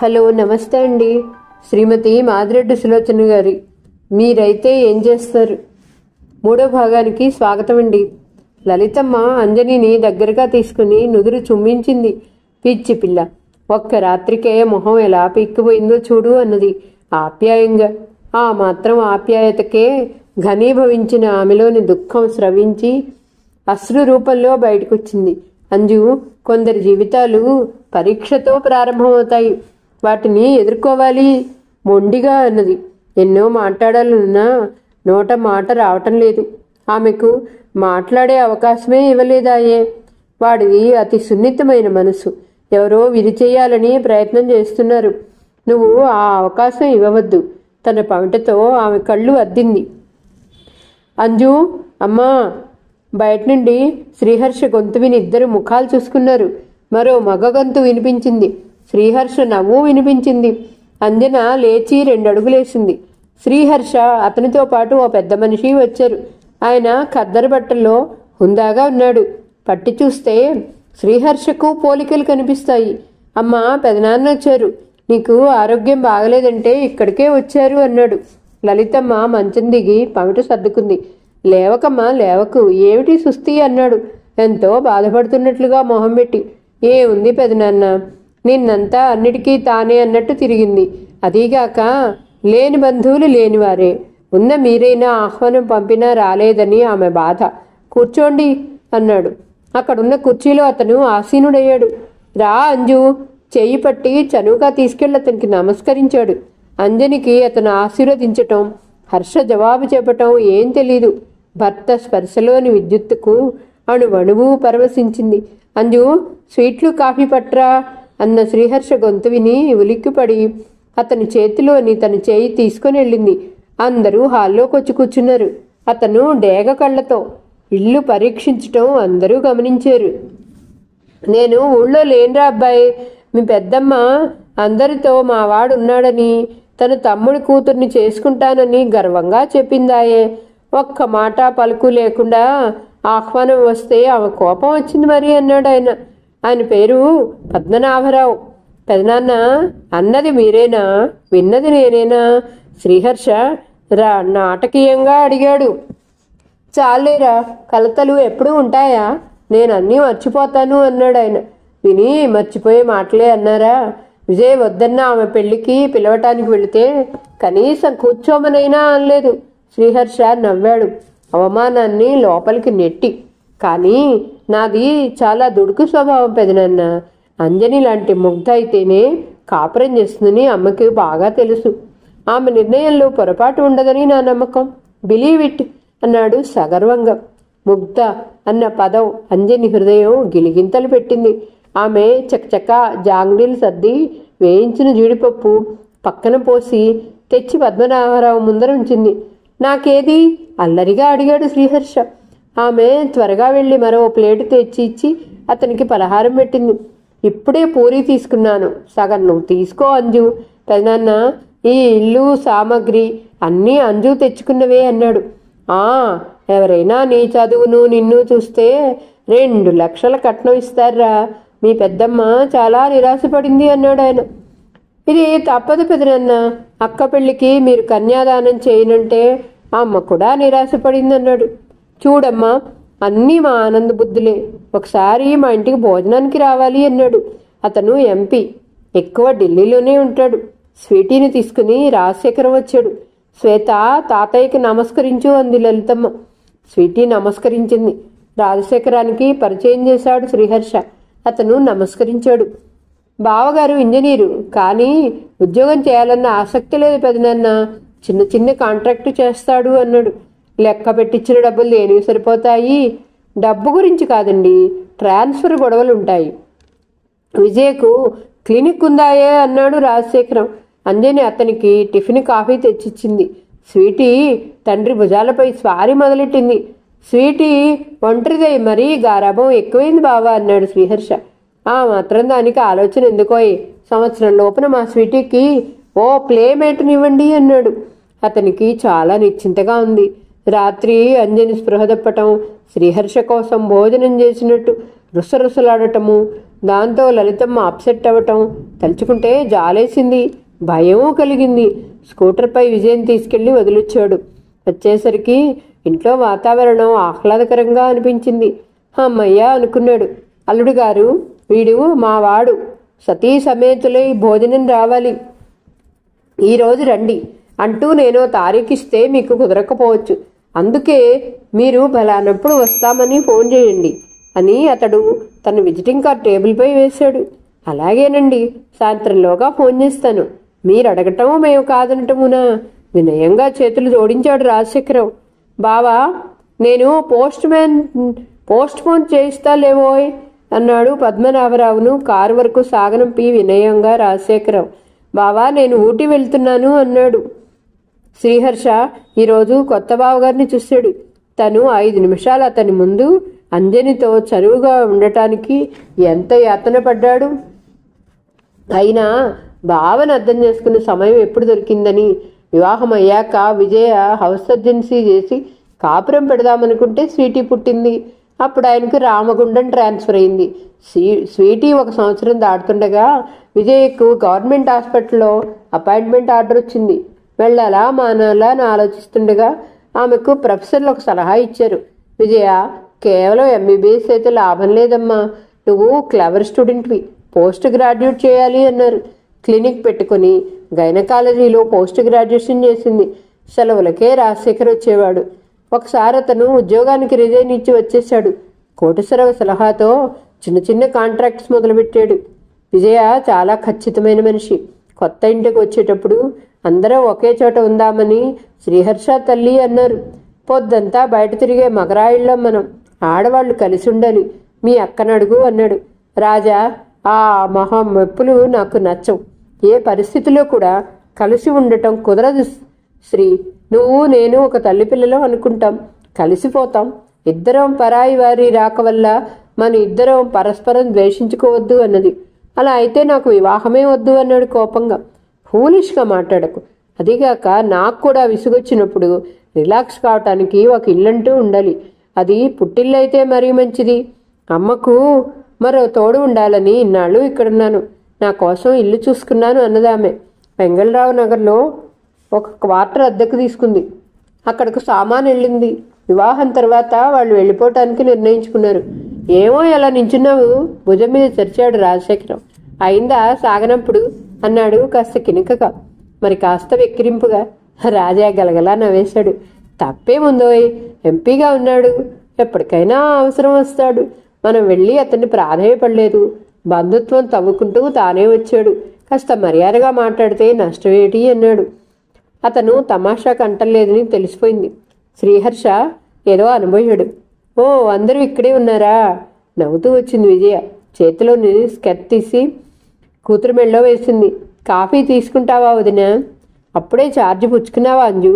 Hello, నమస్తే అండి. శ్రీమతి మాదిరెడ్డి సులోచన గారి మీరైతే ఏం చేస్తారు? 3వ భాగానికి స్వాగతం అండి. లలితమ్మ అంజనిని దగ్గరగా తీసుకుని నుదురు చుమ్మించింది. పిచ్చి పిల్ల, ఒక్క రాత్రికే మొహం ఎలా పిక్కిపోయిందో చూడు అన్నది ఆప్యాయంగా. ఆ మాత్రం ఆప్యాయతకే ఘనీభవించిన ఆమెలోని దుఃఖం స్రవించి అశ్రు రూపంలో బయటకొచ్చింది. అంజు, కొందరి జీవితాలు పరీక్షతో ప్రారంభమవుతాయి, వాటిని ఎదుర్కోవాలి మొండిగా అన్నది. ఎన్నో మాట్లాడాలన్నా నోట మాట రావటం లేదు. ఆమెకు మాట్లాడే అవకాశమే ఇవ్వలేదాయే. వాడిది అతి సున్నితమైన మనసు. ఎవరో విరిచేయాలని ప్రయత్నం చేస్తున్నారు. నువ్వు ఆ అవకాశం ఇవ్వవద్దు. తన పమిటతో ఆమె కళ్ళు అద్దింది. అంజు, అమ్మా. బయట నుండి శ్రీహర్ష గొంతు విని ఇద్దరు ముఖాలు చూసుకున్నారు. మరో మగ గొంతు వినిపించింది. శ్రీహర్ష నవ్వు వినిపించింది. అంజన లేచి 2 అడుగులేసింది. శ్రీహర్ష, అతనితో పాటు ఓ పెద్ద మనిషి వచ్చారు. ఆయన ఖద్దరు బట్టల్లో హుందాగా ఉన్నాడు. పట్టి చూస్తే శ్రీహర్షకు పోలికలు కనిపిస్తాయి. అమ్మా, పెదనాన్న వచ్చారు. నీకు ఆరోగ్యం బాగలేదంటే ఇక్కడికే వచ్చారు అన్నాడు. లలితమ్మ మంచం దిగి పమిట సర్దుకుంది. లేవకమ్మా, లేవకు. ఏమిటి సుస్థి అన్నాడు ఎంతో బాధపడుతున్నట్లుగా మొహం పెట్టి. ఏముంది పెదనాన్న, నిన్నంతా అన్నిటికీ తానే అన్నట్టు తిరిగింది. అదీగాక లేని బంధువులు లేనివారే. ఉన్న మీరైనా ఆహ్వానం పంపినా రాలేదని ఆమె బాధ. కూర్చోండి అన్నాడు. అక్కడున్న కుర్చీలో అతను ఆసీనుడయ్యాడు. రా అంజు. చెయ్యి పట్టి చనువుగా తీసుకెళ్లి అతనికి నమస్కరించాడు. అంజనికి అతను ఆశీర్వదించటం, హర్ష జవాబు చెప్పటం ఏం తెలీదు. భర్త స్పర్శలోని విద్యుత్తుకు అణువణువు పరవశించింది. అంజు, స్వీట్లు కాఫీ పట్రా అన్న శ్రీహర్ష గొంతు విని ఉలిక్కిపడి అతని చేతిలోని తన చేయి తీసుకుని వెళ్ళింది. అందరూ హాల్లోకొచ్చి కూర్చున్నారు. అతను డేగ కళ్ళతో ఇల్లు పరీక్షించటం అందరూ గమనించారు. నేను ఊళ్ళో లేనురా అబ్బాయి. మీ పెద్దమ్మ అందరితో మా వాడున్నాడని, తన తమ్ముడి కూతుర్ని చేసుకుంటానని గర్వంగా చెప్పిందాయే. ఒక్క మాట పలుకు లేకుండా ఆహ్వానం వస్తే ఆమె కోపం వచ్చింది మరి అన్నాడు ఆయన. ఆయన పేరు పద్మనాభరావు. పెదనాన్న, అన్నది మీరేనా? విన్నది నేనేనా? శ్రీహర్ష నాటకీయంగా అడిగాడు. చాలేరా, కలతలు ఎప్పుడూ ఉంటాయా? నేనన్నీ మర్చిపోతాను అన్నాడు ఆయన. విని మర్చిపోయే మాటలే అన్నారా? విజయ్ వద్దన్న ఆమె పెళ్లికి పిలవటానికి వెళితే కనీసం కూర్చోమనైనా అనలేదు. శ్రీహర్ష నవ్వాడు, అవమానాన్ని లోపలికి నెట్టి. కానీ నాది చాలా దుడుకు స్వభావం పెదనాన్న. అంజని లాంటి ముగ్ధ అయితేనే కాపురం చేస్తుందని అమ్మకి బాగా తెలుసు. ఆమె నిర్ణయంలో పొరపాటు ఉండదని నా నమ్మకం. బిలీవ్ ఇట్ అన్నాడు సగర్వంగా. ముగ్ధ అన్న పదం అంజని హృదయం గిలిగింతలు పెట్టింది. ఆమె చకచక జాంగ్డీలు సర్ది వేయించిన జీడిపప్పు పక్కన పోసి తెచ్చి పద్మనాభరావు ముందర ఉంచింది. నాకేది? అల్లరిగా అడిగాడు శ్రీహర్ష. ఆమె త్వరగా వెళ్ళి మరో ప్లేటు తెచ్చి ఇచ్చి అతనికి పలహారం పెట్టింది. ఇప్పుడే పూరీ తీసుకున్నాను, సగం నువ్వు తీసుకో అంజు. పెదనాన్న, ఈ ఇల్లు సామాగ్రి అన్నీ అంజు తెచ్చుకున్నవే అన్నాడు. ఎవరైనా నీ చదువును నిన్ను చూస్తే 2 లక్షల కట్నం ఇస్తారా? మీ పెద్దమ్మ చాలా నిరాశపడింది అన్నాడు ఆయన. ఇది తప్పదు పెదనాన్న. అక్క పెళ్లికి మీరు కన్యాదానం చేయనంటే అమ్మ కూడా నిరాశపడింది అన్నాడు. చూడమ్మా, అన్నీ మా ఆనంద బుద్ధులే. ఒకసారి మా ఇంటికి భోజనానికి రావాలి అన్నాడు. అతను ఎంపీ, ఎక్కువ ఢిల్లీలోనే ఉంటాడు. స్వీటీని తీసుకుని రాజశేఖరం వచ్చాడు. శ్వేత, తాతయ్యకి నమస్కరించు అంది లలితమ్మ. స్వీటీ నమస్కరించింది. రాజశేఖరానికి పరిచయం చేశాడు శ్రీహర్ష. అతను నమస్కరించాడు. బావగారు ఇంజనీరు, కానీ ఉద్యోగం చేయాలన్న ఆసక్తి లేదు పెదనాన్న. చిన్న చిన్న కాంట్రాక్టు చేస్తాడు అన్నాడు. లెక్క పెట్టించిన డబ్బులు దేనికి సరిపోతాయి? డబ్బు గురించి కాదండి, ట్రాన్స్ఫర్ గొడవలుంటాయి. విజయ్కు క్లినిక్ ఉందాయే అన్నాడు రాజశేఖరం. అంజని అతనికి టిఫిన్ కాఫీ తెచ్చిచ్చింది. స్వీటీ తండ్రి భుజాలపై స్వారీ మొదలెట్టింది. స్వీటీ ఒంటరిదై మరీ గారాభం ఎక్కువైంది బావా అన్నాడు శ్రీహర్ష. ఆ మాత్రం దానికి ఆలోచన ఎందుకోయ్? సంవత్సరం లోపున మా స్వీటీకి ఓ ప్లేమేట్నివ్వండి అన్నాడు. అతనికి చాలా నిశ్చింతగా ఉంది. రాత్రి అంజని స్పృహ తప్పటం, శ్రీహర్ష కోసం భోజనం చేసినట్టు రుసరుసలాడటము, దాంతో లలితమ్మ అప్సెట్ అవ్వటం తలుచుకుంటే జాలేసింది, భయం కలిగింది. స్కూటర్పై విజయం తీసుకెళ్లి వదిలిచ్చాడు. వచ్చేసరికి ఇంట్లో వాతావరణం ఆహ్లాదకరంగా అనిపించింది. అమ్మయ్యా అనుకున్నాడు. అల్లుడు గారు, వీడు మావాడు, సతీ సమేతులై భోజనం రావాలి, ఈరోజు రండి అంటూ నేను తారీఖిస్తే మీకు కుదరకపోవచ్చు, అందుకే మీరు బలానప్పుడు వస్తామని ఫోన్ చేయండి అని అతడు తన విజిటింగ్ కార్డ్ టేబుల్పై వేశాడు. అలాగేనండి, సాయంత్రంలోగా ఫోన్ చేస్తాను. మీరు అడగటం మేము కాదనటమునా? వినయంగా చేతులు జోడించాడు రాజశేఖరరావు. బావా, నేను పోస్ట్ పోన్ చేయిస్తాలేవోయ్ అన్నాడు పద్మనాభరావును కారు వరకు సాగనంపి వినయంగా రాజశేఖరరావు. బావా, నేను ఊటీ వెళ్తున్నాను అన్నాడు. శ్రీహర్ష ఈరోజు కొత్త బావగారిని చూశాడు. తను 5 నిమిషాలు అతని ముందు అంజనితో చనువుగా ఉండటానికి ఎంత యాతన పడ్డాడు. అయినా బావను అర్థం చేసుకునే సమయం ఎప్పుడు దొరికిందని వివాహం అయ్యాక విజయ హౌస్ సర్జెన్సీ చేసి కాపురం పెడదామనుకుంటే స్వీటీ పుట్టింది. అప్పుడు ఆయనకు రామగుండం ట్రాన్స్ఫర్ అయింది. స్వీటీ 1 సంవత్సరం దాటుతుండగా విజయకు గవర్నమెంట్ హాస్పిటల్లో అపాయింట్మెంట్ ఆర్డర్ వచ్చింది. వెళ్ళాలా మానాలా అని ఆలోచిస్తుండగా ఆమెకు ప్రొఫెసర్లు ఒక సలహా ఇచ్చారు. విజయ, కేవలం ఎంబీబీఎస్ అయితే లాభం లేదమ్మా, నువ్వు క్లవర్ స్టూడెంట్వి, పోస్ట్ గ్రాడ్యుయేట్ చేయాలి అన్నారు. క్లినిక్ పెట్టుకుని గైనకాలజీలో పోస్ట్ గ్రాడ్యుయేషన్ చేసింది. సెలవులకే రాజశేఖర్ వచ్చేవాడు. ఒకసారి అతను ఉద్యోగానికి రిజైన్ ఇచ్చి వచ్చేశాడు. కోటేశ్వరరావు సలహాతో చిన్న చిన్న కాంట్రాక్ట్స్ మొదలుపెట్టాడు. విజయ చాలా ఖచ్చితమైన మనిషి. కొత్త ఇంటికి వచ్చేటప్పుడు అందరం ఒకే చోట ఉందామని శ్రీహర్ష తల్లి అన్నారు. పొద్దంతా బయట తిరిగే మగరాయిళ్ళం మనం, ఆడవాళ్లు కలిసి ఉండాలి, మీ అక్కనడుగు అన్నాడు. రాజా, ఆ మహామెప్పులు నాకు నచ్చవు. ఏ పరిస్థితిలో కూడా కలిసి ఉండటం కుదరదు శ్రీ. నువ్వు నేను ఒక తల్లి పిల్లలం అనుకుంటాం, కలిసిపోతాం. ఇద్దరం పరాయి వారి రాక వల్ల మన ఇద్దరం పరస్పరం ద్వేషించుకోవద్దు అన్నది. అలా అయితే నాకు వివాహమే వద్దు అన్నాడు కోపంగా. ఫూలిష్గా మాట్లాడకు. అదిగాక నాకు కూడా విసుగొచ్చినప్పుడు రిలాక్స్ కావటానికి ఒక ఇల్లంటూ ఉండాలి. అది పుట్టిల్లు అయితే మరీ మంచిది. అమ్మకు మరో తోడు ఉండాలని ఇన్నాళ్ళు ఇక్కడున్నాను, నా కోసం ఇల్లు చూసుకున్నాను అన్నదామె. వెంగళరావు నగర్లో ఒక క్వార్టర్ అద్దెకు తీసుకుంది. అక్కడకు సామాన్ వెళ్ళింది. వివాహం తర్వాత వాళ్ళు వెళ్ళిపోవటానికి నిర్ణయించుకున్నారు. ఏమో ఎలా నించున్నావు, భుజం మీద చరిచాడు రాజశేఖరం. అయిందా సాగనంపుడు అన్నాడు కాస్త కినుకగా, మరి కాస్త వెక్కిరింపుగా. రాజా గలగలా నవ్వేశాడు. తప్పేముందోయ్, ఎంపీగా ఉన్నాడు, ఎప్పటికైనా అవసరం వస్తాడు. మనం వెళ్ళి అతన్ని ప్రాధేయపడలేదు. బంధుత్వం తవ్వుకుంటూ తానే వచ్చాడు. కాస్త మర్యాదగా మాట్లాడితే నష్టమేటి అన్నాడు. అతను తమాషాకు అంటలేదని తెలిసిపోయింది. శ్రీహర్ష ఏదో అనుభవాడు. ఓ, అందరూ ఇక్కడే ఉన్నారా? నవ్వుతూ వచ్చింది విజయ. చేతిలోని స్కెచ్ తీసి కూతురు మెళ్ళో వేసింది. కాఫీ తీసుకుంటావా వదిన? అప్పుడే ఛార్జీ పుచ్చుకున్నావా అంజు?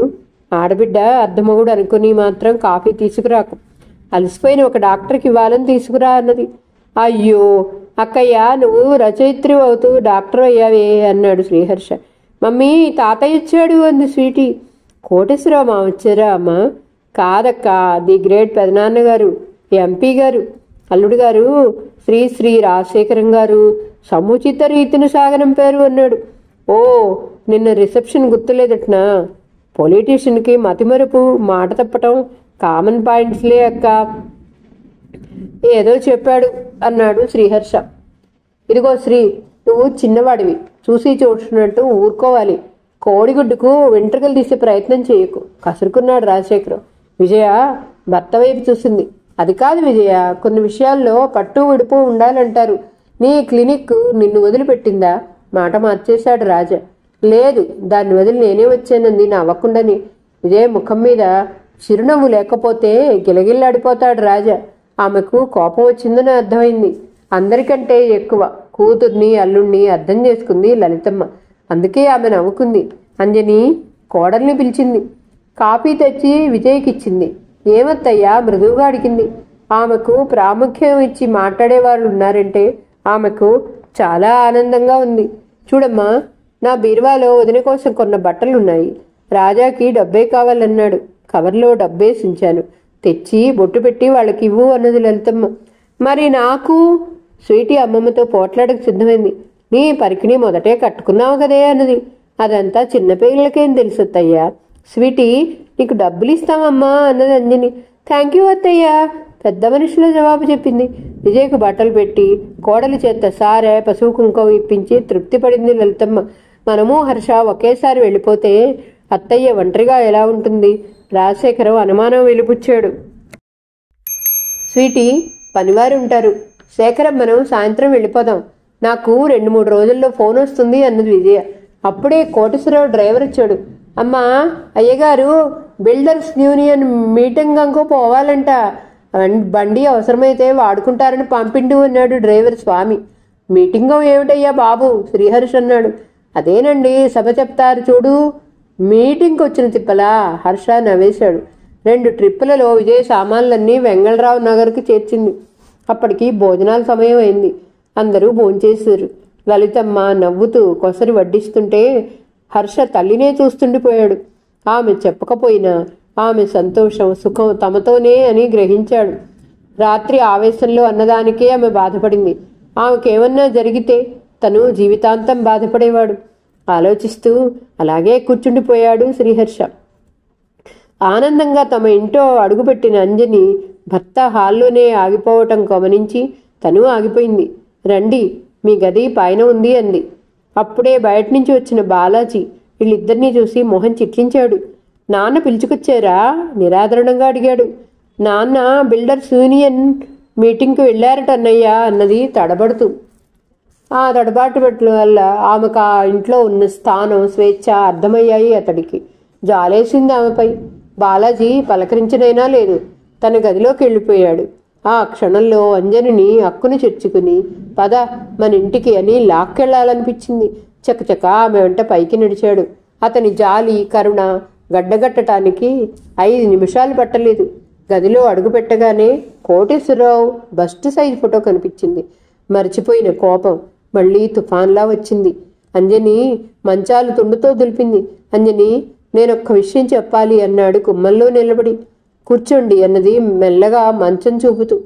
ఆడబిడ్డ అర్ధమగుడు అనుకుని మాత్రం కాఫీ తీసుకురాకు. అలసిపోయిన ఒక డాక్టర్కి ఇవ్వాలని తీసుకురా అన్నది. అయ్యో అక్కయ్య, నువ్వు రచయిత్రి అవుతూ డాక్టర్ అయ్యావే అన్నాడు శ్రీహర్ష. మమ్మీ, తాతయ్య వచ్చాడు అంది స్వీటీ. కోటేశ్వరరావు మా వచ్చారా అమ్మా? కాదక్క, ది గ్రేట్ పెదనాన్నగారు, ఎంపీ గారు, అల్లుడు గారు, శ్రీ శ్రీ రాజశేఖరం గారు సముచిత రీతిని సాగనంపారు అన్నాడు. ఓ, నిన్న రిసెప్షన్ గుర్తులేదట్నా? పొలిటీషియన్కి మతిమరుపు, మాట తప్పటం కామన్ పాయింట్స్లే అక్క. ఏదో చెప్పాడు అన్నాడు శ్రీహర్ష. ఇదిగో శ్రీ, నువ్వు చిన్నవాడివి, చూసి చూసినట్టు ఊరుకోవాలి. కోడిగుడ్డుకు వెంట్రుకలు తీసే ప్రయత్నం చేయకు కసురుకున్నాడు రాజశేఖరం. విజయ భర్త వైపు చూసింది. అది కాదు విజయ, కొన్ని విషయాల్లో పట్టు విడుపు ఉండాలంటారు. నీ క్లినిక్ నిన్ను వదిలిపెట్టిందా? మాట మార్చేశాడు రాజా. లేదు, దాన్ని వదిలి నేనే వచ్చానంది నవ్వకుండాని. విజయ ముఖం మీద చిరునవ్వు లేకపోతే గిలగిల్లాడిపోతాడు రాజా. ఆమెకు కోపం వచ్చిందని అర్థమైంది. అందరికంటే ఎక్కువ కూతుర్ని అల్లుణ్ణి అర్థం చేసుకుంది లలితమ్మ. అందుకే ఆమె నవ్వుకుంది. అంజని కోడల్ని పిలిచింది. కాఫీ తెచ్చి విజయ్కిచ్చింది. ఏమత్తయ్యా మృదువుగా అడిగింది. ఆమెకు ప్రాముఖ్యం ఇచ్చి మాట్లాడేవాళ్ళు ఉన్నారంటే ఆమెకు చాలా ఆనందంగా ఉంది. చూడమ్మా, నా బీరువాలో వదిన కోసం కొన్న బట్టలున్నాయి. రాజాకి డబ్బే కావాలన్నాడు. కవర్లో డబ్బేసించాను. తెచ్చి బొట్టు పెట్టి వాళ్ళకి ఇవ్వు అన్నది లలితమ్మ. మరి నాకు స్వీటీ అమ్మమ్మతో పోట్లాడకు సిద్ధమైంది. నీ పరికిణి మొదటే కట్టుకున్నావు కదే అన్నది. అదంతా చిన్నపిల్లలకేం తెలుసు అత్తయ్యా. స్వీటీ, నీకు డబ్బులు ఇస్తామమ్మా అన్నది అంజని. థ్యాంక్ యూ అత్తయ్యా, పెద్ద మనిషిలో జవాబు చెప్పింది. విజయ్కు బట్టలు పెట్టి కోడలి చేత సారె పసుపు కుంకుమ ఇప్పించి తృప్తి పడింది లలితమ్మ. మనము హర్ష ఒకేసారి వెళ్ళిపోతే అత్తయ్య ఒంటరిగా ఎలా ఉంటుంది? రాజశేఖరం అనుమానం వెలిపుచ్చాడు. స్వీటీ, పనివారు ఉంటారు. శేఖరం, మనం సాయంత్రం వెళ్ళిపోదాం. నాకు 2-3 రోజుల్లో ఫోన్ వస్తుంది అన్నది విజయ. అప్పుడే కోటేశ్వరరావు డ్రైవర్ వచ్చాడు. అమ్మా, అయ్యగారు బిల్డర్స్ యూనియన్ మీటింగ్ అంకో పోవాలంట. బండి అవసరమైతే వాడుకుంటారని పంపిండు అన్నాడు డ్రైవర్ స్వామి. మీటింగో ఏమిటయ్యా బాబు? శ్రీహర్ష్ అన్నాడు. అదేనండి, సభ చెప్తారు చూడు. మీటింగ్కి వచ్చిన తిప్పలా? హర్ష నవ్వేశాడు. 2 ట్రిప్పులలో విజయ్ సామాన్లన్నీ వెంగళరావు నగర్కి చేర్చింది. అప్పటికి భోజనాల సమయం అయింది. అందరూ భోంచేశారు. లలితమ్మ నవ్వుతూ కొసరి వడ్డిస్తుంటే హర్ష తల్లినే చూస్తుండిపోయాడు. ఆమె చెప్పకపోయినా ఆమె సంతోషం సుఖం తమతోనే అని గ్రహించాడు. రాత్రి ఆవేశంలో అన్నదానికే ఆమె బాధపడింది. ఆమెకేమన్నా జరిగితే తను జీవితాంతం బాధపడేవాడు. ఆలోచిస్తూ అలాగే కూర్చుండిపోయాడు శ్రీహర్ష. ఆనందంగా తమ ఇంట్లో అడుగుపెట్టిన అంజని భర్త హాల్లోనే ఆగిపోవటం గమనించి తను ఆగిపోయింది. రండి, మీ గది పైన ఉంది అంది. అప్పుడే బయట నుంచి వచ్చిన బాలాజీ వీళ్ళిద్దరినీ చూసి మొహం చిట్లించాడు. నాన్న పిలుచుకొచ్చారా? నిరాదరణంగా అడిగాడు. నాన్న బిల్డర్స్ యూనియన్ మీటింగ్కి వెళ్ళారట అన్నయ్య అన్నది తడబడుతూ. ఆ తడబాటు వల్ల ఆమెకు ఆ ఇంట్లో ఉన్న స్థానం స్వేచ్ఛ అర్థమయ్యాయి అతడికి. జాలేసింది ఆమెపై. బాలాజీ పలకరించనైనా లేదు. తన గదిలోకి వెళ్ళిపోయాడు. ఆ క్షణంలో అంజనిని అక్కును చేర్చుకుని పద మన ఇంటికి అని లాక్కెళ్లాలనిపించింది. చకచక ఆమె వెంట పైకి నడిచాడు. అతని జాలి కరుణ గడ్డగట్టడానికి 5 నిమిషాలు పట్టలేదు. గదిలో అడుగుపెట్టగానే కోటేశ్వరరావు బస్ట్ సైజ్ ఫోటో కనిపించింది. మరిచిపోయిన కోపం మళ్లీ తుఫాన్లా వచ్చింది. అంజని మంచాలు తుండుతో దులిపింది. అంజని, నేనొక్క విషయం చెప్పాలి అన్నాడు గుమ్మంలో నిలబడి. కూర్చోండి అన్నది మెల్లగా మంచం చూపుతూ.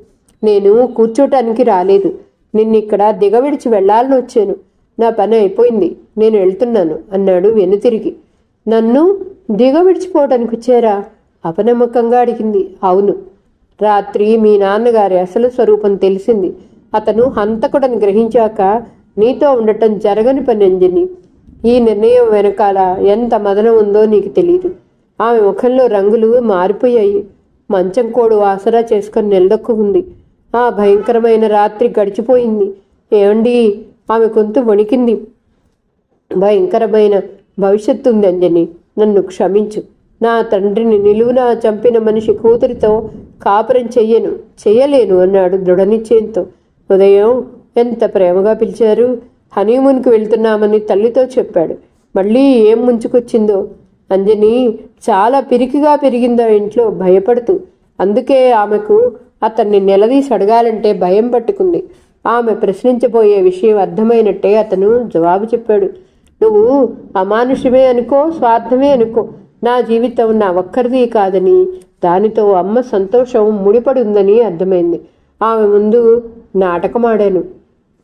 నేను కూర్చోటానికి రాలేదు. నిన్నిక్కడ దిగవిడిచి వెళ్లాలని వచ్చాను. నా పని అయిపోయింది, నేను వెళ్తున్నాను అన్నాడు వెనుతిరిగి. నన్ను దిగవిడిచిపోవటానికి వచ్చారా? అపనమ్మకంగా అడిగింది. అవును. రాత్రి మీ నాన్నగారి అసలు స్వరూపం తెలిసింది. అతను హంతకుడని గ్రహించాక నీతో ఉండటం జరగని పని అంజని. ఈ నిర్ణయం వెనకాల ఎంత మదనం ఉందో నీకు తెలీదు. ఆమె ముఖంలో రంగులు మారిపోయాయి. మంచం కోడు ఆసరా చేసుకుని నిలదొక్కుంది. ఆ భయంకరమైన రాత్రి గడిచిపోయింది. ఏమండి? ఆమె గొంతు వణికింది. భయంకరమైన భవిష్యత్తు ఉంది అంజని. నన్ను క్షమించు. నా తండ్రిని నిలువునా చంపిన మనిషి కూతురితో కాపురం చెయ్యలేను అన్నాడు దృఢనిశ్చయంతో. ఉదయం ఎంత ప్రేమగా పిలిచారు. హనీమూన్కి వెళ్తున్నామని తల్లితో చెప్పాడు. మళ్ళీ ఏం ముంచుకొచ్చిందో. అంజని చాలా పిరికిగా పెరిగిందా ఇంట్లో, భయపడుతూ. అందుకే ఆమెకు అతన్ని నిలదీసి అడగాలంటే భయం పట్టుకుంది. ఆమె ప్రశ్నించబోయే విషయం అర్థమైనట్టే అతను జవాబు చెప్పాడు. నువ్వు అమానుషమే అనుకో, స్వార్థమే అనుకో, నా జీవితం నా ఒక్కరిది కాదని, దానితో అమ్మ సంతోషం ముడిపడి ఉందని అర్థమైంది. ఆమె ముందు నాటకమాడాను.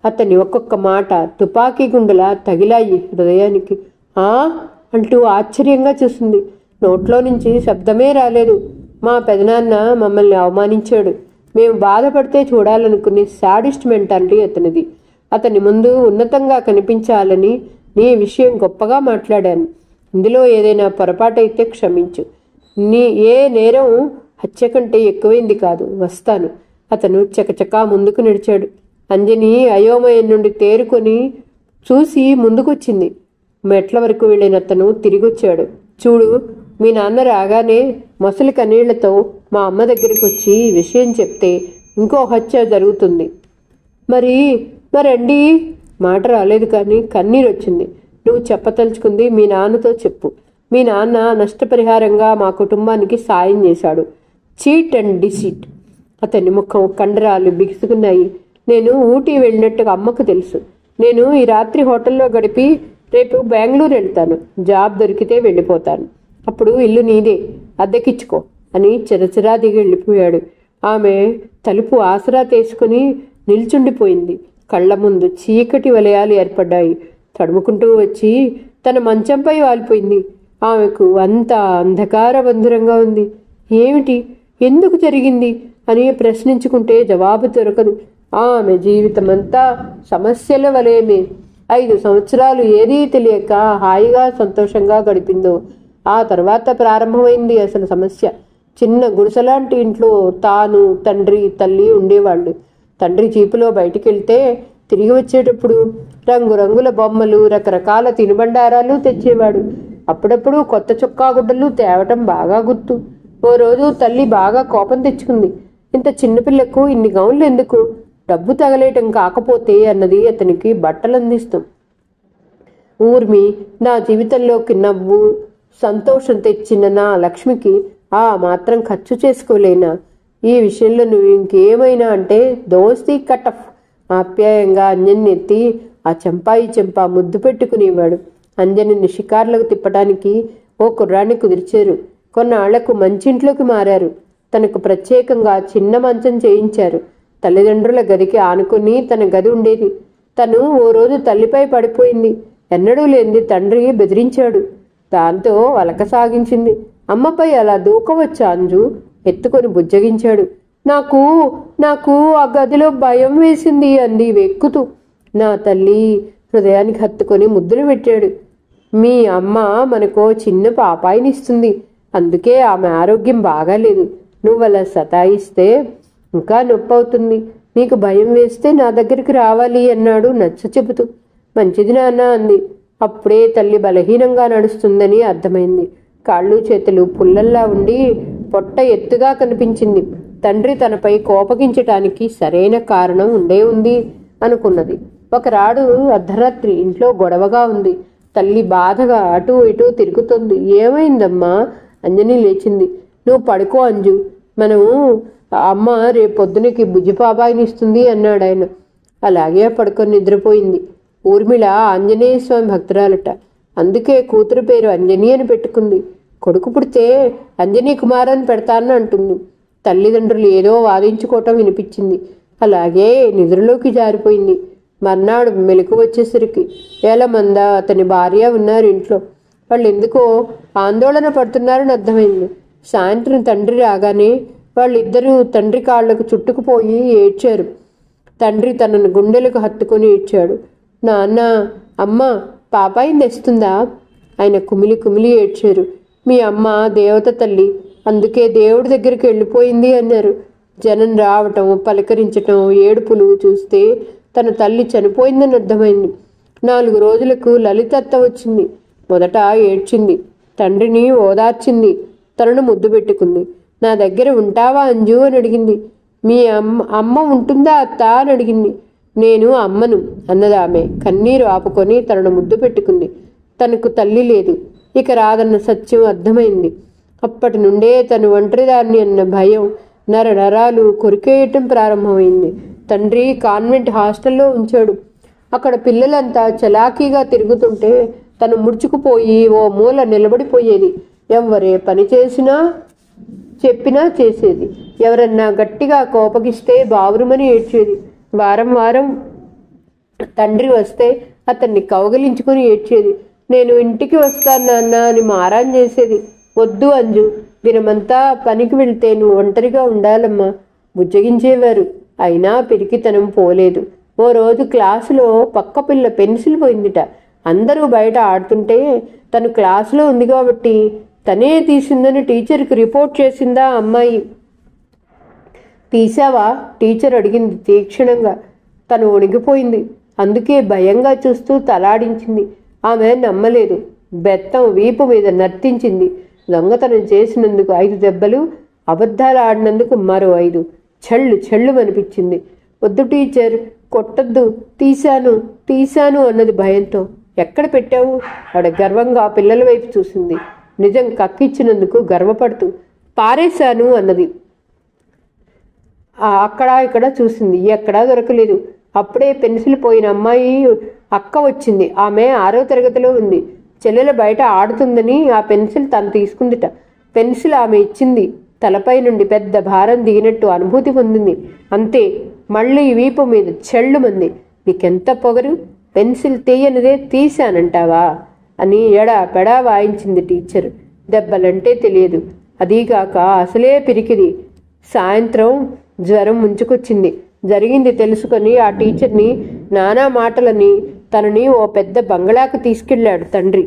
అతని ఒక్కొక్క మాట తుపాకీ గుండెలా తగిలాయి హృదయానికి. అంటూ ఆశ్చర్యంగా చూసింది. నోట్లో నుంచి శబ్దమే రాలేదు. మా పెదనాన్న మమ్మల్ని అవమానించాడు. మేము బాధపడితే చూడాలనుకునే శాడిస్ట్ మెంటాలిటీ అతనిది. అతని ముందు ఉన్నతంగా కనిపించాలని నీ విషయం గొప్పగా మాట్లాడాను. ఇందులో ఏదైనా పొరపాటైతే క్షమించు. ఏ నేరం హత్య కంటే ఎక్కువైంది కాదు. వస్తాను. అతను చకచకా ముందుకు నడిచాడు. అంజని అయోమయం నుండి తేరుకొని చూసి ముందుకొచ్చింది. మెట్ల వరకు వెళ్ళిన అతను తిరిగొచ్చాడు. చూడు, మీ నాన్న రాగానే మొసలి కన్నీళ్లతో మా అమ్మ దగ్గరికి వచ్చి విషయం చెప్తే ఇంకో హత్య జరుగుతుంది. మరండి మాట రాలేదు, కానీ కన్నీరు వచ్చింది. నువ్వు చెప్పదలుచుకుంది మీ నాన్నతో చెప్పు. మీ నాన్న నష్టపరిహారంగా మా కుటుంబానికి సాయం చేశాడు. Cheat and deceit. అతని ముఖం కండరాలు బిగుసుకున్నాయి. నేను ఊటీ వెళ్ళినట్టుగా అమ్మకు తెలుసు. నేను ఈ రాత్రి హోటల్లో గడిపి రేపు బెంగళూరు వెళ్తాను. జాబ్ దొరికితే వెళ్ళిపోతాను. అప్పుడు ఇల్లు నీదే, అద్దెకిచ్చుకో అని చిరచిరా దిగి వెళ్ళిపోయాడు. ఆమె తలుపు ఆసరా తీసుకుని నిల్చుండిపోయింది. కళ్ల ముందు చీకటి వలయాలు ఏర్పడ్డాయి. తడుముకుంటూ వచ్చి తన మంచంపై వాలిపోయింది. ఆమెకు అంతా అంధకారబంధురంగా ఉంది. ఏమిటి, ఎందుకు జరిగింది అని ప్రశ్నించుకుంటే జవాబు దొరకదు. ఆమె జీవితమంతా సమస్యల వలయమే. 5 సంవత్సరాలు ఏదీ తెలియక హాయిగా సంతోషంగా గడిపిందో. ఆ తర్వాత ప్రారంభమైంది అసలు సమస్య. చిన్న గుడిసెలాంటి ఇంట్లో తాను, తండ్రి, తల్లి ఉండేవాళ్ళు. తండ్రి జీపులో బయటికెళ్తే తిరిగి వచ్చేటప్పుడు రంగురంగుల బొమ్మలు, రకరకాల తినుబండారాలు తెచ్చేవాడు. అప్పుడప్పుడు కొత్త చొక్కా గుడ్డలు తేవటం బాగా గుర్తు. ఓ రోజు తల్లి బాగా కోపం తెచ్చుకుంది. ఇంత చిన్నపిల్లకు ఇన్ని గౌన్లు ఎందుకు, డబ్బు తగలేయటం కాకపోతే అన్నది అతనికి బట్టలు అందిస్తాం. ఊర్మి, నా జీవితంలోకి నవ్వు, సంతోషం తెచ్చిన నా లక్ష్మికి ఆ మాత్రం ఖర్చు చేసుకోలేనా? ఈ విషయంలో నువ్వు ఇంకేమైనా అంటే దోస్తీ కటఫ్. ఆప్యాయంగా అంజన్ని ఎత్తి ఆ చెంపాయి చెంపా ముద్దు పెట్టుకునేవాడు. అంజనిని షికార్లకు తిప్పటానికి ఓ కుర్రాన్ని కుదిర్చారు. కొన్నాళ్లకు మంచింట్లోకి మారారు. తనకు ప్రత్యేకంగా చిన్న మంచం చేయించారు. తల్లిదండ్రుల గదికి ఆనుకుని తన గది ఉండేది. తను ఓ రోజు తల్లిపై పడిపోయింది. ఎన్నడూ లేనిది తండ్రి బెదిరించాడు. దాంతో వలక సాగించింది. అమ్మపై అలా దూకవచ్చా అంజు? ఎత్తుకొని బుజ్జగించాడు. నాకు ఆ గదిలో భయం వేసింది అంది వెక్కుతూ. నా తల్లి హృదయానికి హత్తుకొని ముద్దులు పెట్టాడు. మీ అమ్మ మనకో చిన్న పాపాయినిస్తుంది. అందుకే ఆమె ఆరోగ్యం బాగాలేదు. నువ్వలా సతాయిస్తే ఇంకా నొప్పి అవుతుంది. నీకు భయం వేస్తే నా దగ్గరికి రావాలి అన్నాడు నచ్చ చెబుతూ. మంచిది నాన్న అంది. అప్పుడే తల్లి బలహీనంగా నడుస్తుందని అర్థమైంది. కాళ్ళు చేతులు పుల్లల్లా ఉండి పొట్ట ఎత్తుగా కనిపించింది. తండ్రి తనపై కోపగించటానికి సరైన కారణం ఉంది అనుకున్నది. ఒకరాడు అర్ధరాత్రి ఇంట్లో గొడవగా ఉంది. తల్లి బాధగా అటూ ఇటూ తిరుగుతోంది. ఏమైందమ్మా? అంజని లేచింది. నువ్వు పడుకో అంజు, మనము అమ్మ రేపొద్దునకి బుజ్జిపాబాయిని ఇస్తుంది అన్నాడు ఆయన. అలాగే పడుకొని నిద్రపోయింది. ఊర్మిళ ఆంజనేయ స్వామి భక్తురాలట. అందుకే కూతురు పేరు అంజని అని పెట్టుకుంది. కొడుకు పుడితే అంజనీ కుమార్ అని పెడతానని అంటుంది. తల్లిదండ్రులు ఏదో వాదించుకోవటం వినిపించింది. అలాగే నిద్రలోకి జారిపోయింది. మర్నాడు మెలకు వచ్చేసరికి ఏలమంద అతని భార్య ఉన్నారు ఇంట్లో. వాళ్ళు ఎందుకో ఆందోళన పడుతున్నారని అర్థమైంది. సాయంత్రం తండ్రి రాగానే వాళ్ళిద్దరూ తండ్రి కాళ్లకు చుట్టుకుపోయి ఏడ్చారు. తండ్రి తనను గుండెలకు హత్తుకొని ఏడ్చాడు. నాన్న, అమ్మ పాపాయిని తెస్తుందా? ఆయన కుమిలి కుమిలి ఏడ్చారు. మీ అమ్మ దేవత తల్లి, అందుకే దేవుడి దగ్గరికి వెళ్ళిపోయింది అన్నారు. జనం రావటం, పలకరించటం, ఏడుపులు చూస్తే తన తల్లి చనిపోయిందని అర్థమైంది. 4 రోజులకు లలితత్త వచ్చింది. మొదట ఏడ్చింది. తండ్రిని ఓదార్చింది. తనను ముద్దు పెట్టుకుంది. నా దగ్గర ఉంటావా అంజు అని అడిగింది. మీ అమ్మ ఉంటుందా అత్త అని అడిగింది. నేను అమ్మను అన్నదామె. కన్నీరు ఆపుకొని తనను ముద్దు పెట్టుకుంది. తనకు తల్లి లేదు, ఇక రాదన్న సత్యం అర్థమైంది. అప్పటి నుండే తను ఒంటరిదాన్ని అన్న భయం నరాలు కొరికేయటం ప్రారంభమైంది. తండ్రి కాన్వెంట్ హాస్టల్లో ఉంచాడు. అక్కడ పిల్లలంతా చలాకీగా తిరుగుతుంటే తను ముడుచుకుపోయి ఓ మూల నిలబడిపోయేది. ఎవరే పని చేసినా చెప్పినా చేసేది. ఎవరన్నా గట్టిగా కోపగిస్తే బావురుమని ఏడ్చేది. వారం వారం తండ్రి వస్తే అతన్ని కౌగలించుకుని ఏడ్చేది. నేను ఇంటికి వస్తాను నాన్న అని మారాం చేసేది. వద్దు అంజు, దినమంతా పనికి వెళ్తే నువ్వు ఒంటరిగా ఉండాలమ్మా బుజ్జగించేవారు. అయినా పిరికితనం పోలేదు. ఓ రోజు క్లాసులో పక్క పిల్ల పెన్సిల్ పోయిందిట. అందరూ బయట ఆడుతుంటే తను క్లాసులో ఉంది కాబట్టి తనే తీసిందని టీచర్కి రిపోర్ట్ చేసిందా అమ్మాయి. తీసావా? టీచర్ అడిగింది తీక్షణంగా. తను వణిగిపోయింది. అందుకే భయంగా చూస్తూ తలాడించింది. ఆమె నమ్మలేదు. బెత్తం వీపు మీద నర్తించింది. దొంగతనం చేసినందుకు 5 దెబ్బలు, అబద్ధాలు ఆడినందుకు మరో 5. చెళ్ళు అనిపించింది. వద్దు టీచర్, కొట్టద్దు, తీశాను అన్నది భయంతో. ఎక్కడ పెట్టావు? ఆవిడ గర్వంగా పిల్లల వైపు చూసింది. నిజం కక్కిచ్చినందుకు గర్వపడుతూ. పారేశాను అన్నది. అక్కడా ఇక్కడ చూసింది. ఎక్కడా దొరకలేదు. అప్పుడే పెన్సిల్ పోయిన అమ్మాయి అక్క వచ్చింది. ఆమె 6వ తరగతిలో ఉంది. చెల్లెల బయట ఆడుతుందని ఆ పెన్సిల్ తను తీసుకుందిట. పెన్సిల్ ఆమె ఇచ్చింది. తలపై నుండి పెద్ద భారం దిగినట్టు అనుభూతి పొందింది. అంతే, మళ్ళీ వీపు మీద చెళ్ళుమంది. నీకెంత పొగరు, పెన్సిల్ తీయనిదే తీశానంటావా అని ఎడా పెడా వాయించింది టీచర్. దెబ్బలంటే తెలియదు, అదీగాక అసలే పిరికిది. సాయంత్రం జ్వరం ముంచుకొచ్చింది. జరిగింది తెలుసుకొని ఆ టీచర్ని నానా మాటలని తనని ఓ పెద్ద బంగళాకు తీసుకెళ్లాడు తండ్రి.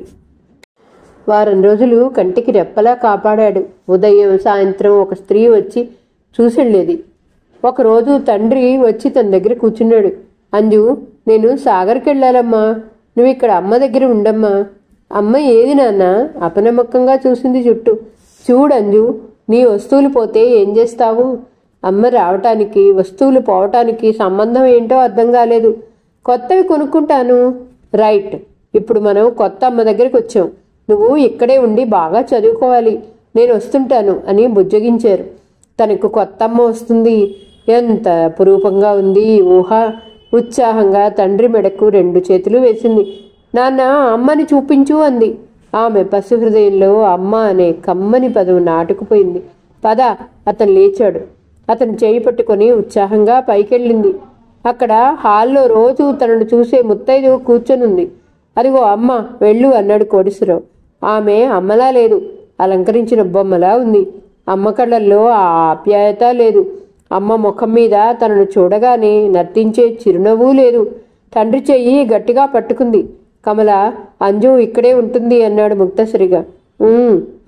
వారం రోజులు కంటికి రెప్పలా కాపాడాడు. ఉదయం సాయంత్రం ఒక స్త్రీ వచ్చి చూసెళ్ళేది. ఒకరోజు తండ్రి వచ్చి తన దగ్గర కూర్చున్నాడు. అంజు, నేను సాగర్కి వెళ్ళాలమ్మా, నువ్వు ఇక్కడ అమ్మ దగ్గర ఉండమ్మా. అమ్మ ఏది నాన్న? అపనమ్మకంగా చూసింది చుట్టూ. చూడంజు, నీ వస్తువులు పోతే ఏం చేస్తావు? అమ్మ రావటానికి వస్తువులు పోవటానికి సంబంధం ఏంటో అర్థం కాలేదు. కొత్తవి కొనుక్కుంటాను. రైట్, ఇప్పుడు మనం కొత్త అమ్మ దగ్గరికి వచ్చాం. నువ్వు ఇక్కడే ఉండి బాగా చదువుకోవాలి. నేను వస్తుంటాను అని బుజ్జగించారు. తనకు కొత్త అమ్మ వస్తుంది. ఎంత పురూపంగా ఉంది ఊహ. ఉత్సాహంగా తండ్రి మెడకు 2 చేతులు వేసింది. నాన్న, అమ్మని చూపించు అంది. ఆమె పసి హృదయంలో అమ్మ అనే కమ్మని పదం నాటుకుపోయింది. పద, అతను లేచాడు. అతను చేయి పట్టుకొని ఉత్సాహంగా పైకెళ్ళింది. అక్కడ హాల్లో రోజు తనను చూసే ముత్తైదువ కూర్చొనుంది. అదిగో అమ్మ, వెళ్ళు అన్నాడు కోటేశ్వరరావు. ఆమె అమ్మలా లేదు, అలంకరించిన బొమ్మలా ఉంది. అమ్మ కళ్ళల్లో ఆ ఆప్యాయత లేదు. అమ్మ ముఖం మీద తనను చూడగానే నర్తించే చిరునవ్వు లేదు. తండ్రి చెయ్యి గట్టిగా పట్టుకుంది. కమల, అంజు ఇక్కడే ఉంటుంది అన్నాడు ముక్తసరిగా.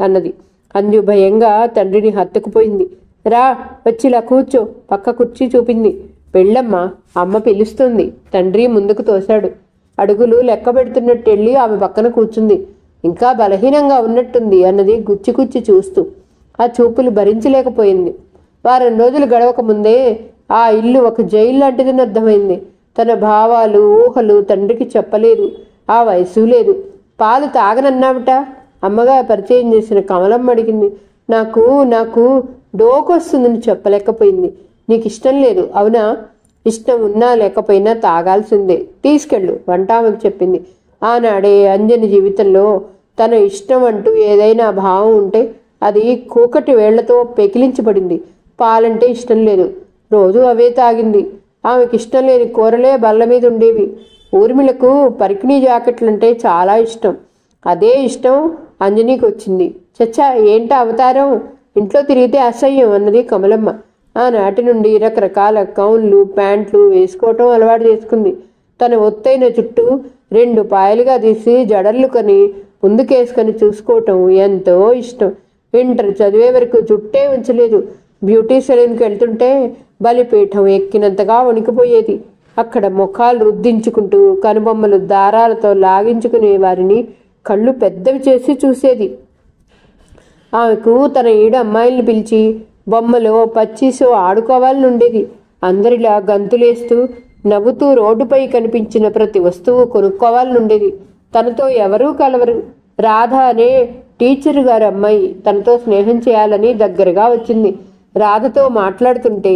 అన్నది. అంజు భయంగా తండ్రిని హత్తుకుపోయింది. రా, వచ్చిలా కూర్చో. పక్క కుర్చీ చూపింది. వెళ్ళమ్మా, అమ్మ పిలుస్తుంది. తండ్రి ముందుకు తోశాడు. అడుగులు లెక్క పెడుతున్నట్టెళ్ళి ఆమె పక్కన కూర్చుంది. ఇంకా బలహీనంగా ఉన్నట్టుంది అన్నది గుచ్చి చూస్తూ. ఆ చూపులు భరించలేకపోయింది. వారం రోజులు గడవక ముందే ఆ ఇల్లు ఒక జైలు లాంటిదని అర్థమైంది. తన భావాలు ఊహలు తండ్రికి చెప్పలేదు. ఆ వయసు లేదు. పాలు తాగనన్నావిట. అమ్మగా పరిచయం చేసిన కమలమ్మ అడిగింది. నాకు డోకొస్తుందని చెప్పలేకపోయింది. నీకు ఇష్టం లేదు అవునా? ఇష్టం ఉన్నా లేకపోయినా తాగాల్సిందే. తీసుకెళ్ళు వంట ఆమెకు చెప్పింది. ఆనాడే అంజని జీవితంలో తన ఇష్టం అంటూ ఏదైనా భావం ఉంటే అది కూకటి వేళ్లతో పెకిలించబడింది. పాలంటే ఇష్టం లేదు. రోజు అవే తాగింది. ఆమెకి ఇష్టం లేని కూరలే బల్ల మీద ఉండేవి. ఊర్మిళకు పరికిణీ జాకెట్లంటే చాలా ఇష్టం. అదే ఇష్టం అంజనీకి వచ్చింది. చచ్చా, ఏంటా అవతారం? ఇంట్లో తిరిగితే అసహ్యం అన్నది కమలమ్మ. ఆనాటి నుండి రకరకాల గౌన్లు ప్యాంట్లు వేసుకోవటం అలవాటు చేసుకుంది. తన ఒత్తైన చుట్టూ 2 పాయలుగా తీసి జడర్లు కొని ముందుకేసుకొని చూసుకోవటం ఎంతో ఇష్టం. ఇంటర్ చదివే వరకు జుట్టే ఉంచలేదు. బ్యూటీ సెలూన్కి వెళ్తుంటే బలిపీఠం ఎక్కినంతగా వణికిపోయేది. అక్కడ ముఖాలు రుద్దించుకుంటూ కనుబొమ్మలు దారాలతో లాగించుకునే వారిని కళ్ళు పెద్దవి చేసి చూసేది. ఆమెకు తన ఈడు అమ్మాయిల్ని పిలిచి బొమ్మలో పచ్చీసో ఆడుకోవాలని ఉండేది. అందరిలా గంతులేస్తూ నవ్వుతూ రోడ్డుపై కనిపించిన ప్రతి వస్తువు కొనుక్కోవాలని ఉండేది. తనతో ఎవరూ కలవరు. రాధ అనే టీచరు గారి అమ్మాయి తనతో స్నేహం చేయాలని దగ్గరగా వచ్చింది. రాధతో మాట్లాడుతుంటే,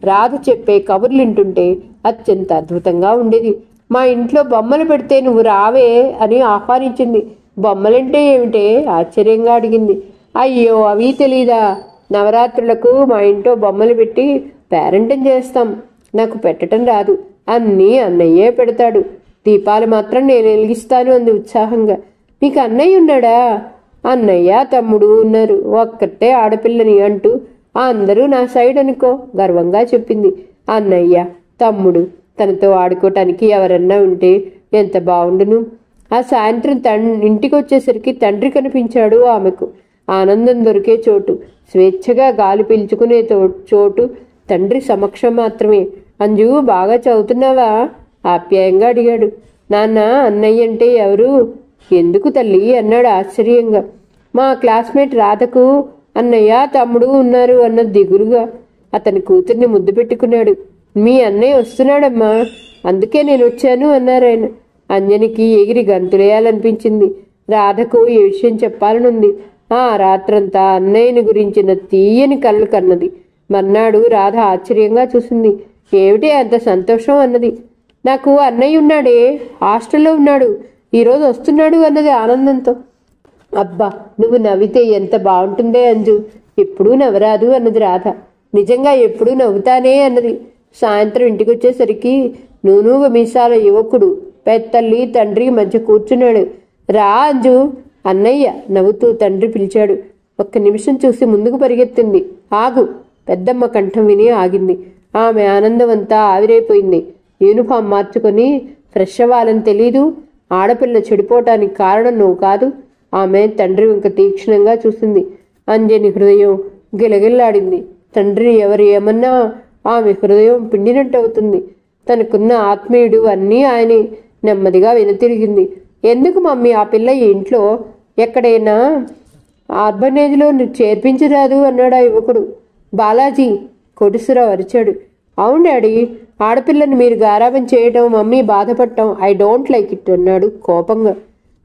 రాధ చెప్పే కబుర్లింటుంటే అత్యంత అద్భుతంగా ఉండేది. మా ఇంట్లో బొమ్మలు పెడితే నువ్వు రావే అని ఆహ్వానించింది. బొమ్మలంటే ఏమిటే ఆశ్చర్యంగా అడిగింది. అయ్యో, అవి తెలీదా? నవరాత్రులకు మా ఇంట్లో బొమ్మలు పెట్టి పేరెంటం చేస్తాం. నాకు పెట్టడం రాదు, అన్నీ అన్నయ్యే పెడతాడు. దీపాలు మాత్రం నేను వెలిగిస్తాను అంది ఉత్సాహంగా. మీకు అన్నయ్య ఉన్నాడా? అన్నయ్య తమ్ముడు ఉన్నారు. ఒక్కటే ఆడపిల్లని అంటూ అందరూ నా సైడ్ అనుకో గర్వంగా చెప్పింది. అన్నయ్య తమ్ముడు తనతో ఆడుకోవటానికి ఎవరన్నా ఉంటే ఎంత బాగుండును. ఆ సాయంత్రం ఇంటికి వచ్చేసరికి తండ్రి కనిపించాడు ఆమెకు. ఆనందం దొరికే చోటు, స్వేచ్ఛగా గాలి పీల్చుకునే చోటు తండ్రి సమక్షం మాత్రమే. అంజు, బాగా చదువుతున్నావా? ఆప్యాయంగా అడిగాడు. నాన్న, అన్నయ్య అంటే ఎవరు? ఎందుకు తల్లి అన్నాడు ఆశ్చర్యంగా. మా క్లాస్మేట్ రాధకు అన్నయ్య తమ్ముడు ఉన్నారు అన్నది దిగులుగా. అతని కూతుర్ని ముద్దు పెట్టుకున్నాడు. మీ అన్నయ్య వస్తున్నాడమ్మా, అందుకే నేను వచ్చాను అన్నారాయన. అంజనికి ఎగిరి గంతులేయాలనిపించింది. రాధకు ఈ విషయం చెప్పాలనుంది. ఆ రాత్రంతా అన్నయ్యని గురించిన తీయని కళ్ళు కన్నది. మర్నాడు రాధ ఆశ్చర్యంగా చూసింది. ఏమిటి అంత సంతోషం అన్నది. నాకు అన్నయ్య ఉన్నాడే, హాస్టల్లో ఉన్నాడు, ఈరోజు వస్తున్నాడు అన్నది ఆనందంతో. అబ్బా, నువ్వు నవ్వితే ఎంత బాగుంటుందే అంజు. ఎప్పుడూ నవ్వరాదు అన్నది రాధ. నిజంగా ఎప్పుడూ నవ్వుతానే అన్నది. సాయంత్రం ఇంటికి వచ్చేసరికి నూనూగ మీసాల యువకుడు పెద్దల్లి తండ్రి మధ్య కూర్చున్నాడు. రా అంజు, అన్నయ్య నవ్వుతూ తండ్రి పిలిచాడు. ఒక్క నిమిషం చూసి ముందుకు పరిగెత్తింది. ఆగు! పెద్దమ్మ కంఠం విని ఆగింది. ఆమె ఆనందమంతా ఆవిరైపోయింది. యూనిఫామ్ మార్చుకొని ఫ్రెష్ అవ్వాలని తెలీదు? ఆడపిల్ల చెడిపోవటానికి కారణం నువ్వు కాదు. ఆమె తండ్రి ఇంక తీక్షణంగా చూసింది. అంజని హృదయం గిలగిల్లాడింది. తండ్రిని ఎవరు ఏమన్నా ఆమె హృదయం పిండినట్టు అవుతుంది. తనకున్న ఆత్మీయుడు అన్నీ ఆయనే. నెమ్మదిగా వెనుతిరిగింది. ఎందుకు మమ్మీ ఆ పిల్ల ఈ ఇంట్లో ఎక్కడైనా ఆర్బనేజ్లో చేర్పించరాదు అన్నాడు ఆ యువకుడు. బాలాజీ కోటేశ్వరరావు అరిచాడు. అవును డాడీ, ఆడపిల్లని మీరు గారాబం చేయటం, మమ్మీ బాధపడటం ఐ డోంట్ లైక్ ఇట్ అన్నాడు కోపంగా.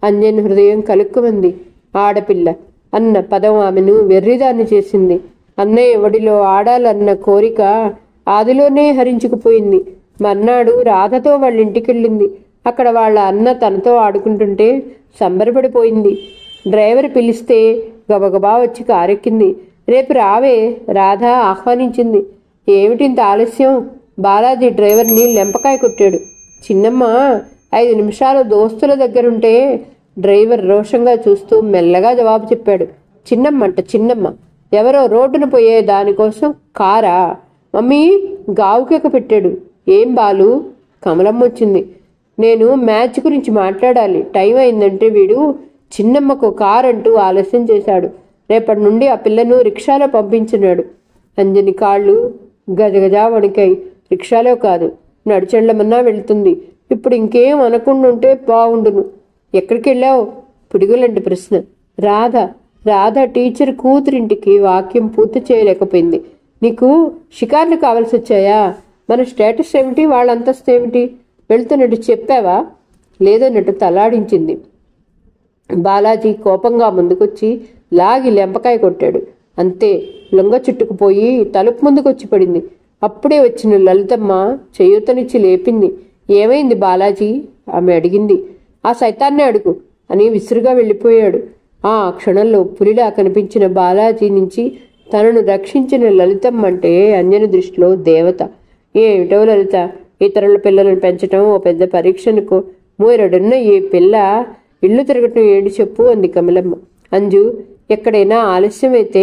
అంజన్ హృదయం కలుక్కుమంది. ఆడపిల్ల అన్న పదం ఆమెను వెర్రిదాన్ని చేసింది. అన్నయ్య ఒడిలో ఆడాలన్న కోరిక ఆదిలోనే హరించుకుపోయింది. మర్నాడు రాధతో వాళ్ళ ఇంటికెళ్ళింది. అక్కడ వాళ్ళ అన్న తనతో ఆడుకుంటుంటే సంబరపడిపోయింది. డ్రైవర్ పిలిస్తే గబగబా వచ్చి కారెక్కింది. రేపు రావే, రాధ ఆహ్వానించింది. ఏమిటింత ఆలస్యం? బాలాజీ డ్రైవర్ని లెంపకాయ కొట్టాడు. చిన్నమ్మ 5 నిమిషాలు దోస్తుల దగ్గరుంటే డ్రైవర్ రోషంగా చూస్తూ మెల్లగా జవాబు చెప్పాడు. చిన్నమ్మంట చిన్నమ్మ, ఎవరో రోడ్డున పోయే దానికోసం కారా? మమ్మీ గావుకేక పెట్టాడు. ఏం బాలు? కమలమ్మ వచ్చింది. నేను మ్యాచ్ గురించి మాట్లాడాలి. టైం అయిందంటే వీడు చిన్నమ్మకు కారంటూ ఆలస్యం చేశాడు. రేపటి నుండి ఆ పిల్లను రిక్షాలో పంపించున్నాడు. అంజని కాళ్ళు గజగజా వణికాయి. రిక్షాలో కాదు, నడిచెళ్లమన్నా వెళ్తుంది. ఇప్పుడు ఇంకేం అనకుండా ఉంటే బాగుండును. ఎక్కడికి వెళ్ళావు? పిడుగులంటి ప్రశ్న. రాధ టీచర్ కూతురింటికి వాక్యం పూర్తి చేయలేకపోయింది. నీకు షికార్లు కావాల్సి వచ్చాయా? మన స్టేటస్ ఏమిటి, వాళ్ళ అంతస్తు ఏమిటి? వెళ్తున్నట్టు చెప్పావా? లేదన్నట్టు తలాడించింది. బాలాజీ కోపంగా ముందుకొచ్చి లాగి లెంపకాయ కొట్టాడు. అంతే, లొంగ చుట్టుకుపోయి తలుపు ముందుకొచ్చి పడింది. అప్పుడే వచ్చిన లలితమ్మ చేయూతనిచ్చి లేపింది. ఏమైంది బాలాజీ? ఆమె అడిగింది. ఆ సైతాన్నే అడుగు అని విసురుగా వెళ్ళిపోయాడు. ఆ క్షణంలో పులిలా కనిపించిన బాలాజీ నుంచి తనను రక్షించిన లలితమ్మ అంటే అంజని దృష్టిలో దేవత. ఏమిటో లలిత, ఇతరుల పిల్లలను పెంచటం ఓ పెద్ద పరీక్షనుకో. మూరెడున్న ఈ పిల్ల ఇల్లు తిరగటం ఏడు చెప్పు అంది కమలమ్మ. అంజు, ఎక్కడైనా ఆలస్యమైతే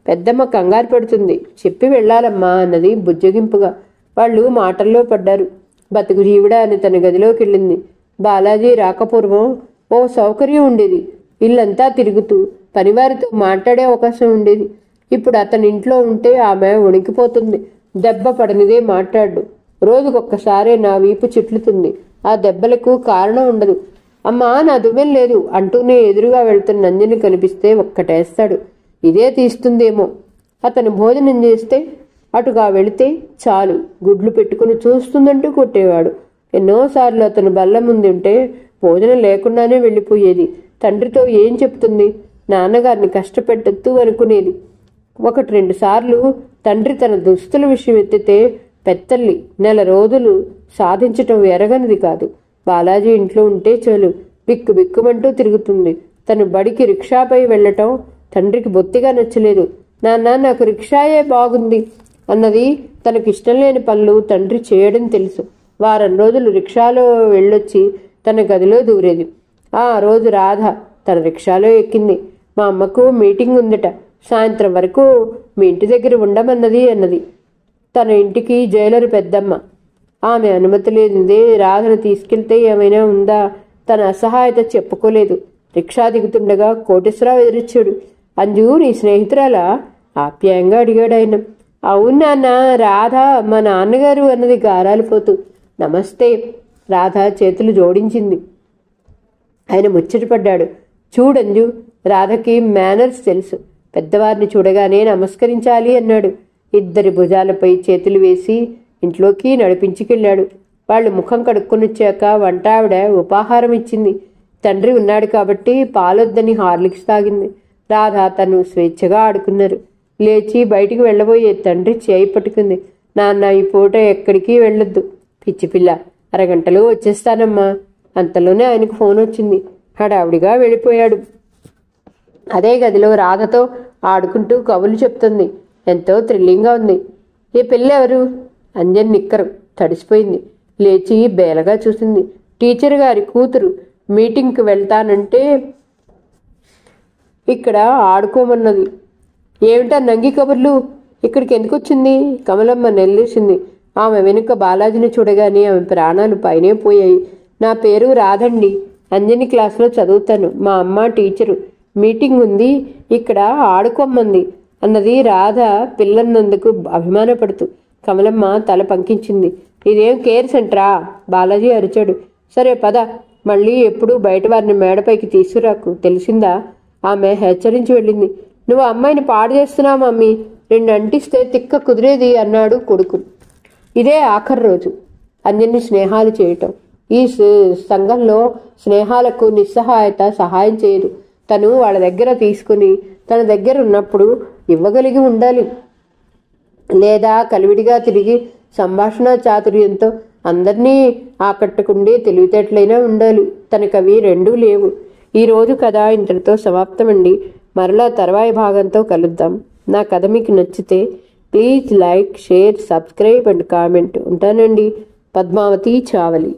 పెద్దమ్మ కంగారు పెడుతుంది, చెప్పి వెళ్ళాలమ్మా అన్నది బుజ్జగింపుగా. వాళ్ళు మాటల్లో పడ్డారు. బతుకు జీవుడా అని తన గదిలోకి వెళ్ళింది. బాలాజీ రాకపూర్వం ఓ సౌకర్యం ఉండేది. ఇల్లంతా తిరుగుతూ పనివారితో మాట్లాడే అవకాశం ఉండేది. ఇప్పుడు అతని ఇంట్లో ఉంటే ఆమె వణికిపోతుంది. దెబ్బ పడనిదే మాట్లాడు. రోజుకొక్కసారే నా వీపు చిట్లుతుంది. ఆ దెబ్బలకు కారణం ఉండదు. అమ్మా నా దువ్వెం లేదు అంటూనే ఎదురుగా వెళ్తున్న నందిని కనిపిస్తే ఒక్కటేస్తాడు. ఇదే తీస్తుందేమో. అతను భోజనం చేస్తే అటుగా వెళితే చాలు గుడ్లు పెట్టుకుని చూస్తుందంటూ కొట్టేవాడు. ఎన్నోసార్లు అతను బల్ల ముందు ఉంటే భోజనం లేకుండానే వెళ్ళిపోయేది. తండ్రితో ఏం చెప్తుంది? నాన్నగారిని కష్టపెట్టద్దు అనుకునేది. 1-2 సార్లు తండ్రి తన దుస్తుల విషయం ఎత్తితే పెత్తల్లి నెల రోజులు సాధించటం ఎరగనిది కాదు. బాలాజీ ఇంట్లో ఉంటే చాలు బిక్కు బిక్కుమంటూ తిరుగుతుంది. తను బడికి రిక్షాపై వెళ్లటం తండ్రికి బొత్తిగా నచ్చలేదు. నాన్న నాకు రిక్షాయే బాగుంది అన్నది. తనకిష్టం లేని పనులు తండ్రి చేయడం తెలుసు. వారం రోజులు రిక్షాలో వెళ్ళొచ్చి తన గదిలో దూరేది. ఆ రోజు రాధ తన రిక్షాలో ఎక్కింది. మా అమ్మకు మీటింగ్ ఉందట, సాయంత్రం వరకు మీ ఇంటి దగ్గర ఉండమన్నది అన్నది. తన ఇంటికి జైలరు పెద్దమ్మ. ఆమె అనుమతి లేనిదే రాధను తీసుకెళ్తే ఏమైనా ఉందా? తన అసహాయత చెప్పుకోలేదు. రిక్షా దిగుతుండగా కోటేశ్వరరావు ఎదురొచ్చాడు. అంజు నీ స్నేహితురాలా? ఆప్యాయంగా అడిగాడు ఆయన. అవును నాన్న, రాధ మా నాన్నగారు అన్నది గారాలిపోతూ. నమస్తే. రాధ చేతులు జోడించింది. ఆయన ముచ్చటపడ్డాడు. చూడంజు, రాధకి మేనర్స్ తెలుసు. పెద్దవారిని చూడగానే నమస్కరించాలి అన్నాడు. 2 భుజాలపై చేతులు వేసి ఇంట్లోకి నడిపించుకెళ్ళాడు. వాళ్ళు ముఖం కడుక్కొనొచ్చాక వంట ఆవిడ ఉపాహారం ఇచ్చింది. తండ్రి ఉన్నాడు కాబట్టి పాలొద్దని హార్లిక్స్ తాగింది. రాధ తను స్వేచ్ఛగా ఆడుకున్నారు. లేచి బయటికి వెళ్ళబోయే తండ్రి చేయి పట్టుకుంది. నాన్న ఈ పూట ఎక్కడికి వెళ్ళొద్దు. పిచ్చిపిల్ల, అరగంటలో వచ్చేస్తానమ్మా. అంతలోనే ఆయనకు ఫోన్ వచ్చింది. హడావుడిగా వెళ్ళిపోయాడు. అదే గదిలో రాధతో ఆడుకుంటూ కబుర్లు చెప్తుంది. ఎంతో థ్రిల్లింగ్గా ఉంది. ఈ పిల్ల ఎవరు? అంజన్ నిక్కరు తడిసిపోయింది. లేచి బేలగా చూసింది. టీచర్ గారి కూతురు మీటింగ్కి వెళ్తానంటే ఇక్కడ ఆడుకోమన్నది. ఏమిటా నంగి కబుర్లు, ఇక్కడికి ఎందుకు వచ్చింది? కమలమ్మ నెల్లేసింది. ఆమె వెనుక బాలాజీని చూడగానే ఆమె ప్రాణాలు పైనే పోయాయి. నా పేరు రాధండి, అంజని క్లాసులో చదువుతాను. మా అమ్మ టీచరు. మీటింగ్ ఉంది, ఇక్కడ ఆడుకోమంది అన్నది రాధ పిల్లన్నందుకు అభిమానపడుతూ. కమలమ్మ తల పంకించింది. ఇదేం కేర్ సెంటరా? బాలాజీ అరిచాడు. సరే పద, మళ్ళీ ఎప్పుడు బయట వారిని మేడపైకి తీసుకురాకు, తెలిసిందా? ఆమె హెచ్చరించి వెళ్ళింది. నువ్వు అమ్మాయిని పాడు చేస్తున్నావు మమ్మీ, 2 అంటిస్తే తిక్క కుదిరేది అన్నాడు కొడుకు. ఇదే ఆఖరి రోజు అంజన్ని స్నేహాలు చేయటం. ఈ సంఘంలో స్నేహాలకు నిస్సహాయత సహాయం చేయదు. తను వాళ్ళ దగ్గర తీసుకుని తన దగ్గర ఉన్నప్పుడు ఇవ్వగలిగి ఉండాలి, లేదా కలివిడిగా తిరిగి సంభాషణ చాతుర్యంతో అందరినీ ఆకట్టుకుండే తెలివితేటలైనా ఉండాలి. తనకవి రెండూ లేవు. ఈరోజు కథ ఇంతటితో సమాప్తమండి. మరలా తర్వాయి భాగంతో కలుద్దాం. నా కథ మీకు నచ్చితే please like, share, subscribe and comment. ఉంటానండి. పద్మావతి చావలి.